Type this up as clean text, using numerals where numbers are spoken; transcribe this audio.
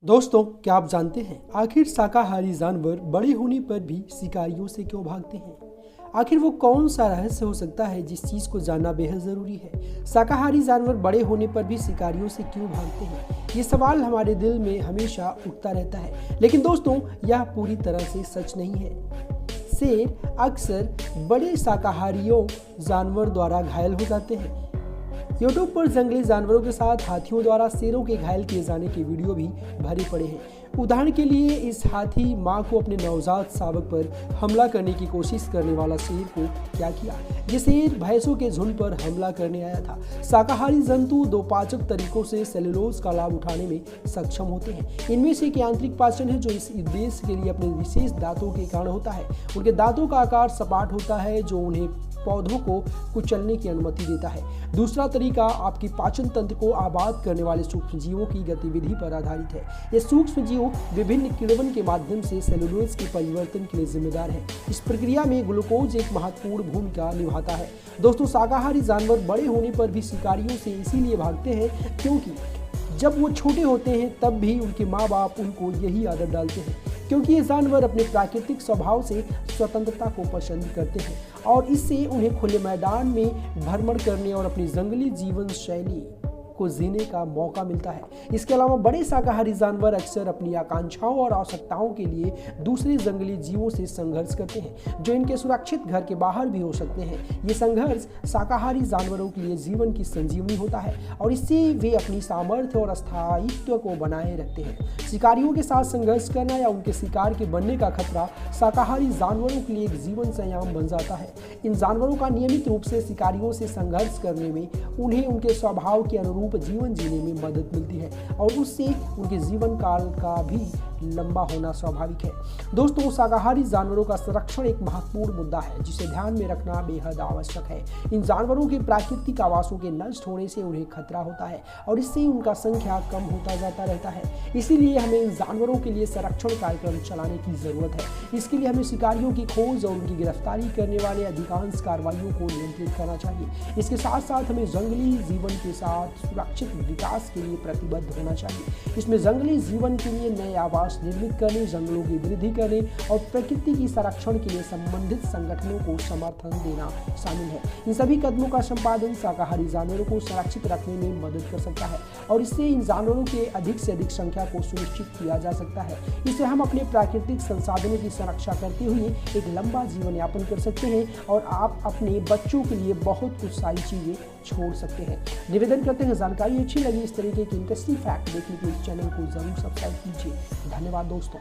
दोस्तों, क्या आप जानते हैं आखिर शाकाहारी जानवर बड़े होने पर भी शिकारियों से क्यों भागते हैं? आखिर वो कौन सा रहस्य हो सकता है जिस चीज को जानना बेहद जरूरी है? शाकाहारी जानवर बड़े होने पर भी शिकारियों से क्यों भागते हैं? ये सवाल हमारे दिल में हमेशा उठता रहता है, लेकिन दोस्तों यह पूरी तरह से सच नहीं है। शेर अक्सर बड़े शाकाहारियों जानवर द्वारा घायल हो जाते हैं। यूट्यूब पर जंगली जानवरों के साथ हाथियों द्वारा शेरों के घायल किए जाने के वीडियो भी भरे पड़े हैं। उदाहरण के लिए इस हाथी मां को अपने नवजात शावक पर हमला करने की कोशिश करने वाला शेर को क्या किया? ये शेर भैंसों के झुंड पर हमला करने आया था। शाकाहारी जंतु दो पाचक तरीकों से सेलुलोज का लाभ उठाने में सक्षम होते हैं। इनमें से एक यांत्रिक पाचन है जो इस उद्देश्य के लिए अपने विशेष दांतों के कारण होता है। उनके दांतों का आकार सपाट होता है जो उन्हें पौधों को कुचलने की अनुमति देता है। दूसरा तरीका आपकी पाचन तंत्र को आबाद करने वाले सूक्ष्मजीवों की गतिविधि पर आधारित है। ये सूक्ष्मजीव विभिन्न किण्वन के माध्यम से सेलुलोज के परिवर्तन के लिए जिम्मेदार है। इस प्रक्रिया में ग्लूकोज एक महत्वपूर्ण भूमिका निभाता है। दोस्तों, शाकाहारी जानवर बड़े होने पर भी शिकारियों से इसीलिए भागते हैं क्योंकि जब वो छोटे होते हैं तब भी उनके माँ बाप उनको यही आदत डालते हैं, क्योंकि ये जानवर अपने प्राकृतिक स्वभाव से स्वतंत्रता को पसंद करते हैं और इससे उन्हें खुले मैदान में भ्रमण करने और अपनी जंगली जीवन शैली को जीने का मौका मिलता है। इसके अलावा बड़े शाकाहारी जानवर अक्सर अपनी आकांक्षाओं और आवश्यकताओं के लिए दूसरे जंगली जीवों से संघर्ष करते हैं, जो इनके सुरक्षित घर के बाहर भी हो सकते हैं। ये संघर्ष शाकाहारी जानवरों के लिए जीवन की संजीवनी होता है और इससे वे अपनी सामर्थ्य और स्थायित्व को बनाए रखते हैं। शिकारियों के साथ संघर्ष करना या उनके शिकार के बनने का खतरा शाकाहारी जानवरों के लिए एक जीवन संयम बन जाता है। इन जानवरों का नियमित रूप से शिकारियों से संघर्ष करने में उन्हें उनके स्वभाव के अनुरूप जीवन जीने में मदद मिलती है और उससे उनके जीवन काल का भी लंबा होना स्वाभाविक है। दोस्तों, शाकाहारी जानवरों का संरक्षण एक महत्वपूर्ण मुद्दा है जिसे ध्यान में रखना बेहद आवश्यक है। इन जानवरों के प्राकृतिक आवासों के नष्ट होने से उन्हें खतरा होता है और इससे उनका संख्या कम होता जाता रहता है। इसीलिए हमें इन जानवरों के लिए संरक्षण कार्यक्रम चलाने की जरूरत है। इसके लिए हमें शिकारियों की खोज और उनकी गिरफ्तारी करने वाले अधिकांश कार्रवाइयों को नियंत्रित करना चाहिए। इसके साथ साथ हमें जंगली जीवन के साथ सुरक्षित विकास के लिए प्रतिबद्ध होना चाहिए। इसमें जंगली जीवन के लिए नए आवास निर्मित करने, जंगलों की वृद्धि करने और प्रकृति की संरक्षण के लिए संबंधित संगठनों को समर्थन देना शामिल है। इन सभी कदमों का संपादन शाकाहारी जानवरों को सुरक्षित रखने में मदद कर सकता है और इससे इन जानवरों के अधिक से अधिक संख्या को सुनिश्चित किया जा सकता है। इससे हम अपने प्राकृतिक संसाधनों की संरक्षा करते हुए एक लंबा जीवन यापन कर सकते हैं और आप अपने बच्चों के लिए बहुत कुछ सारी चीजें छोड़ सकते हैं। निवेदन करते हैं, जानकारी अच्छी लगी इस तरीके की इंटरेस्टिंग फैक्ट देखने के लिए चैनल को जरूर सब्सक्राइब कीजिए। धन्यवाद दोस्तों।